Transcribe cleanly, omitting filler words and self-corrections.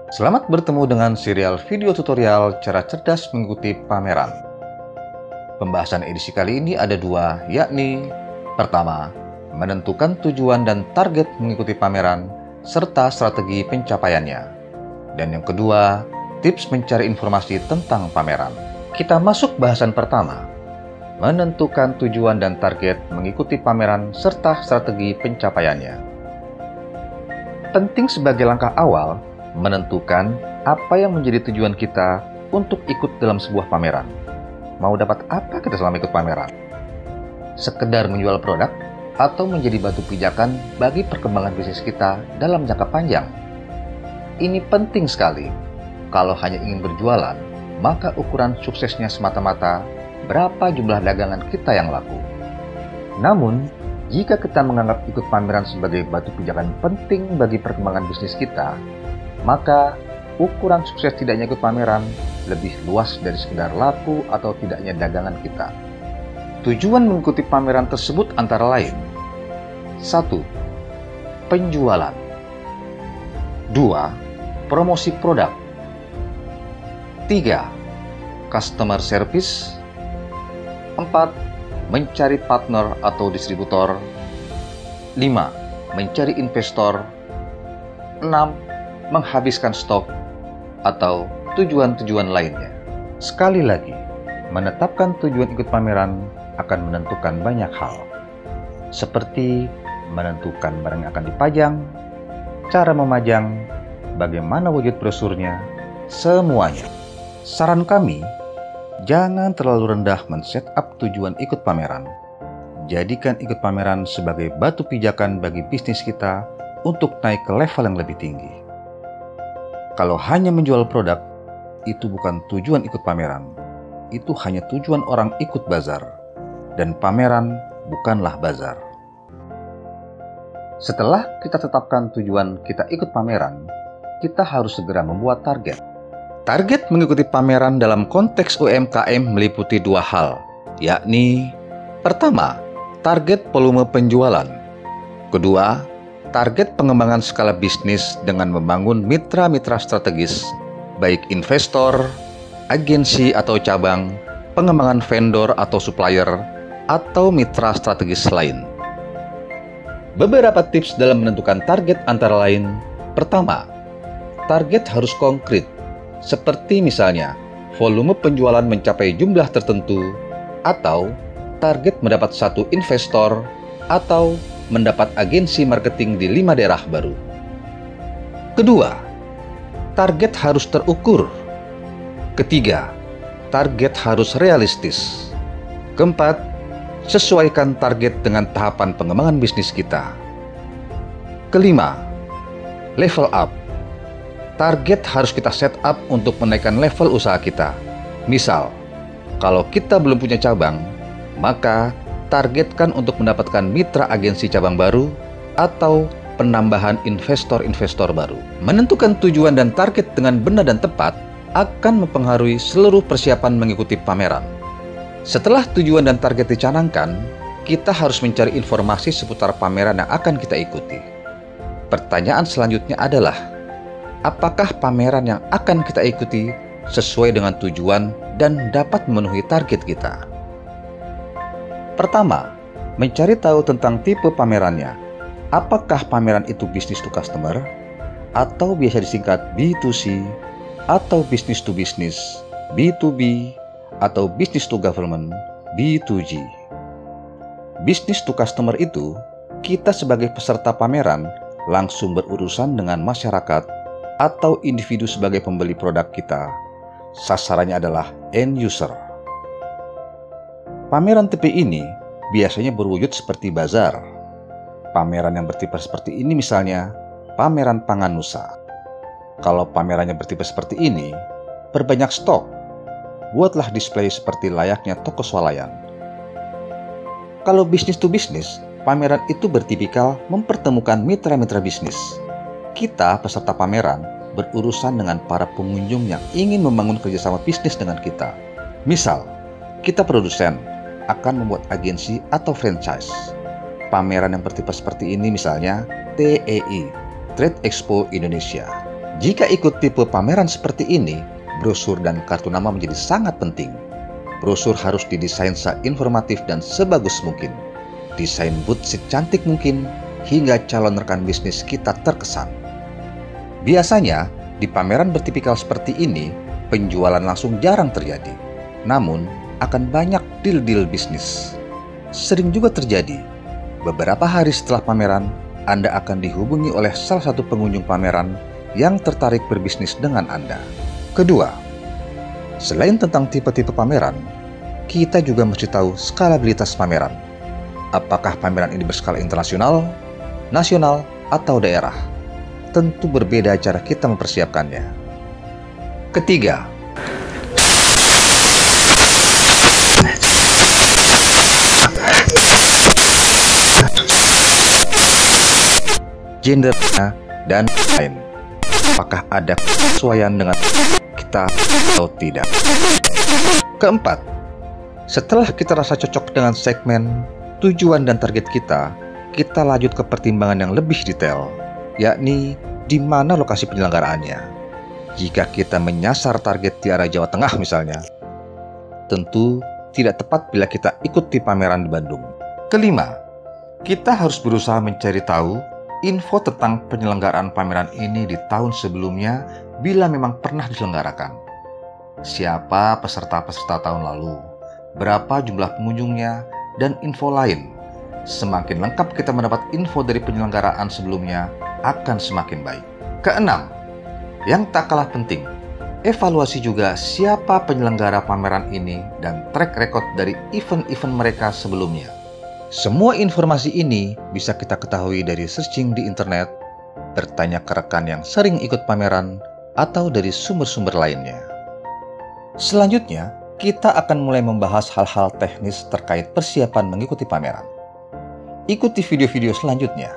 Selamat bertemu dengan serial video tutorial cara cerdas mengikuti pameran. Pembahasan edisi kali ini ada dua, yakni pertama, menentukan tujuan dan target mengikuti pameran, serta strategi pencapaiannya. Dan yang kedua, tips mencari informasi tentang pameran. Kita masuk bahasan pertama, menentukan tujuan dan target mengikuti pameran, serta strategi pencapaiannya. Penting sebagai langkah awal, menentukan apa yang menjadi tujuan kita untuk ikut dalam sebuah pameran. Mau dapat apa kita selama ikut pameran? Sekedar menjual produk atau menjadi batu pijakan bagi perkembangan bisnis kita dalam jangka panjang? Ini penting sekali. Kalau hanya ingin berjualan, maka ukuran suksesnya semata-mata berapa jumlah dagangan kita yang laku. Namun, jika kita menganggap ikut pameran sebagai batu pijakan penting bagi perkembangan bisnis kita, maka ukuran sukses tidaknya ikut pameran lebih luas dari sekedar laku atau tidaknya dagangan kita. Tujuan mengikuti pameran tersebut antara lain: 1. Penjualan. 2. Promosi produk. 3. Customer service. 4. Mencari partner atau distributor. 5. Mencari investor. 6. Menghabiskan stok, atau tujuan-tujuan lainnya. Sekali lagi, menetapkan tujuan ikut pameran akan menentukan banyak hal, seperti menentukan barang yang akan dipajang, cara memajang, bagaimana wujud brosurnya, semuanya. Saran kami, jangan terlalu rendah men-setup tujuan ikut pameran. Jadikan ikut pameran sebagai batu pijakan bagi bisnis kita untuk naik ke level yang lebih tinggi. Kalau hanya menjual produk, itu bukan tujuan ikut pameran. Itu hanya tujuan orang ikut bazar. Dan pameran bukanlah bazar. Setelah kita tetapkan tujuan kita ikut pameran, kita harus segera membuat target. Target mengikuti pameran dalam konteks UMKM meliputi dua hal, yakni pertama, target volume penjualan. Kedua, target pengembangan skala bisnis dengan membangun mitra-mitra strategis, baik investor, agensi atau cabang, pengembangan vendor atau supplier, atau mitra strategis lain. Beberapa tips dalam menentukan target antara lain: pertama, target harus konkret, seperti misalnya volume penjualan mencapai jumlah tertentu, atau target mendapat satu investor, atau mendapat agensi marketing di 5 daerah baru. Kedua, target harus terukur. Ketiga, target harus realistis. Keempat, sesuaikan target dengan tahapan pengembangan bisnis kita. Kelima, level up. Target harus kita set up untuk menaikkan level usaha kita. Misal, kalau kita belum punya cabang, maka targetkan untuk mendapatkan mitra agensi cabang baru atau penambahan investor-investor baru. Menentukan tujuan dan target dengan benar dan tepat akan mempengaruhi seluruh persiapan mengikuti pameran. Setelah tujuan dan target dicanangkan, kita harus mencari informasi seputar pameran yang akan kita ikuti. Pertanyaan selanjutnya adalah, apakah pameran yang akan kita ikuti sesuai dengan tujuan dan dapat memenuhi target kita? Pertama, mencari tahu tentang tipe pamerannya. Apakah pameran itu business to customer, atau biasa disingkat B2C, atau business to business, B2B, atau business to government, B2G. Business to customer itu, kita sebagai peserta pameran langsung berurusan dengan masyarakat atau individu sebagai pembeli produk kita. Sasarannya adalah end user. Pameran tipe ini biasanya berwujud seperti bazar. Pameran yang bertipe seperti ini misalnya, pameran pangan Nusa. Kalau pamerannya bertipe seperti ini, perbanyak stok. Buatlah display seperti layaknya toko swalayan. Kalau bisnis to bisnis, pameran itu bertipikal mempertemukan mitra-mitra bisnis. Kita, peserta pameran, berurusan dengan para pengunjung yang ingin membangun kerjasama bisnis dengan kita. Misal, kita produsen akan membuat agensi atau franchise. Pameran yang bertipe seperti ini misalnya TEI, Trade Expo Indonesia. Jika ikut tipe pameran seperti ini, brosur dan kartu nama menjadi sangat penting. Brosur harus didesain seinformatif dan sebagus mungkin. Desain booth secantik mungkin, hingga calon rekan bisnis kita terkesan. Biasanya, di pameran bertipikal seperti ini, penjualan langsung jarang terjadi. Namun, akan banyak deal-deal bisnis. Sering juga terjadi, beberapa hari setelah pameran, Anda akan dihubungi oleh salah satu pengunjung pameran yang tertarik berbisnis dengan Anda. Kedua, selain tentang tipe-tipe pameran, kita juga mesti tahu skalabilitas pameran. Apakah pameran ini berskala internasional, nasional, atau daerah? Tentu berbeda cara kita mempersiapkannya. Ketiga, gendernya dan lain. Apakah ada kesesuaian dengan kita atau tidak? Keempat, setelah kita rasa cocok dengan segmen, tujuan dan target kita lanjut ke pertimbangan yang lebih detail, yakni di mana lokasi penyelenggaraannya. Jika kita menyasar target di area Jawa Tengah misalnya, tentu tidak tepat bila kita ikuti pameran di Bandung. Kelima, kita harus berusaha mencari tahu info tentang penyelenggaraan pameran ini di tahun sebelumnya bila memang pernah diselenggarakan. Siapa peserta-peserta tahun lalu, berapa jumlah pengunjungnya, dan info lain. Semakin lengkap kita mendapat info dari penyelenggaraan sebelumnya, akan semakin baik. Keenam, yang tak kalah penting, evaluasi juga siapa penyelenggara pameran ini dan track record dari event-event mereka sebelumnya. Semua informasi ini bisa kita ketahui dari searching di internet, bertanya ke rekan yang sering ikut pameran, atau dari sumber-sumber lainnya. Selanjutnya, kita akan mulai membahas hal-hal teknis terkait persiapan mengikuti pameran. Ikuti video-video selanjutnya.